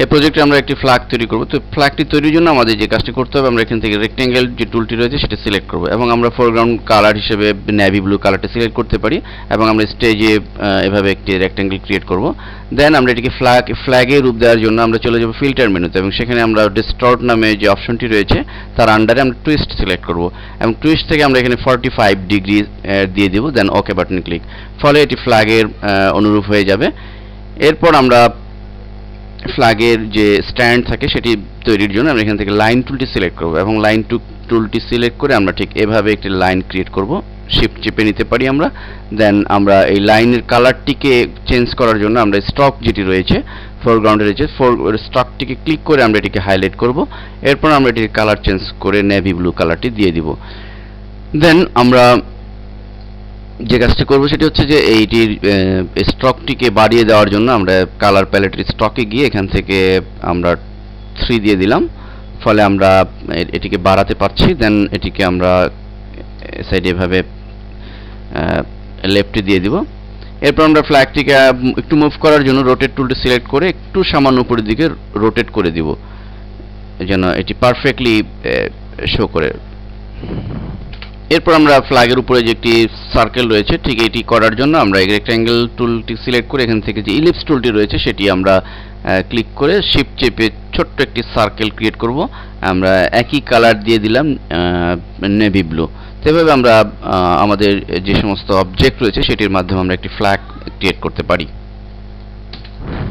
এই প্রজেক্টে আমরা একটি ফ্ল্যাগ তৈরি করব। তো ফ্ল্যাগটি তৈরির জন্য আমাদের যে কাজটি করতে হবে, আমরা এখান থেকে রেক্ট্যাঙ্গেল যে টুলটি রয়েছে সেটা সিলেক্ট করব এবং আমরা ফোরগ্রাউন্ড কালার হিসেবে নেভি ব্লু কালারটা সিলেক্ট করতে পারি এবং আমরা স্টেজে এভাবে একটি রেক্ট্যাঙ্গেল ক্রিয়েট করব। দেন আমরা এটিকে ফ্ল্যাগে রূপ দেওয়ার জন্য আমরা চলে যাব ফিল্টার মেনুতে এবং সেখানে আমরা ডিস্টর্ট নামে যে অপশনটি রয়েছে তার আন্ডারে আমরা টুইস্ট সিলেক্ট করব এবং টুইস্ট থেকে আমরা এখানে 45 ডিগ্রি দিয়ে দেব। দেন ওকে বাটন ক্লিক, ফলে এটি ফ্ল্যাগের অনুরূপ হয়ে যাবে। এরপর আমরা ফ্ল্যাগের যে স্ট্যান্ড থাকে সেটি তৈরির জন্য আমরা এখান থেকে লাইন টুলটি সিলেক্ট করব এবং লাইন টুলটি সিলেক্ট করে আমরা ঠিক এভাবে একটি লাইন ক্রিয়েট করব। শিফট চেপে নিতে পারি আমরা। দেন আমরা এই লাইনের কালারটিকে চেঞ্জ করার জন্য আমরা স্টক যেটি রয়েছে ফোরগ্রাউন্ডে রয়েছে স্টকটিকে ক্লিক করে আমরা এটিকে হাইলাইট করব। এরপর আমরা এটির কালার চেঞ্জ করে নেভি ব্লু কালারটি দিয়ে দিব। দেন আমরা যে কাজটি করব সেটি হচ্ছে যে এইটির স্টকটিকে বাড়িয়ে দেওয়ার জন্য আমরা কালার প্যালেটের স্টকে গিয়ে এখান থেকে আমরা 3 দিয়ে দিলাম, ফলে আমরা এটিকে বাড়াতে পারছি। দেন এটিকে আমরা সাইডে এভাবে লেফটে দিয়ে দিব। এরপর আমরা ফ্ল্যাগটিকে একটু মুভ করার জন্য রোটেট টুলটি সিলেক্ট করে একটু সামান্য উপরের দিকে রোটেট করে দিব যেন এটি পারফেক্টলি শো করে। এরপর আমরা ফ্ল্যাগের উপরে যে একটি সার্কেল রয়েছে ঠিক এটি করার জন্য আমরা রেক্ট্যাঙ্গেল টুলটি সিলেক্ট করে এখান থেকে যে ইলিপস টুলটি রয়েছে সেটি আমরা ক্লিক করে শিফট চেপে ছোট্ট একটি সার্কেল ক্রিয়েট করব। আমরা একই কালার দিয়ে দিলাম নেভি ব্লু। সেভাবে আমরা আমাদের যে সমস্ত অবজেক্ট রয়েছে সেটির মাধ্যমে আমরা একটি ফ্ল্যাগ ক্রিয়েট করতে পারি।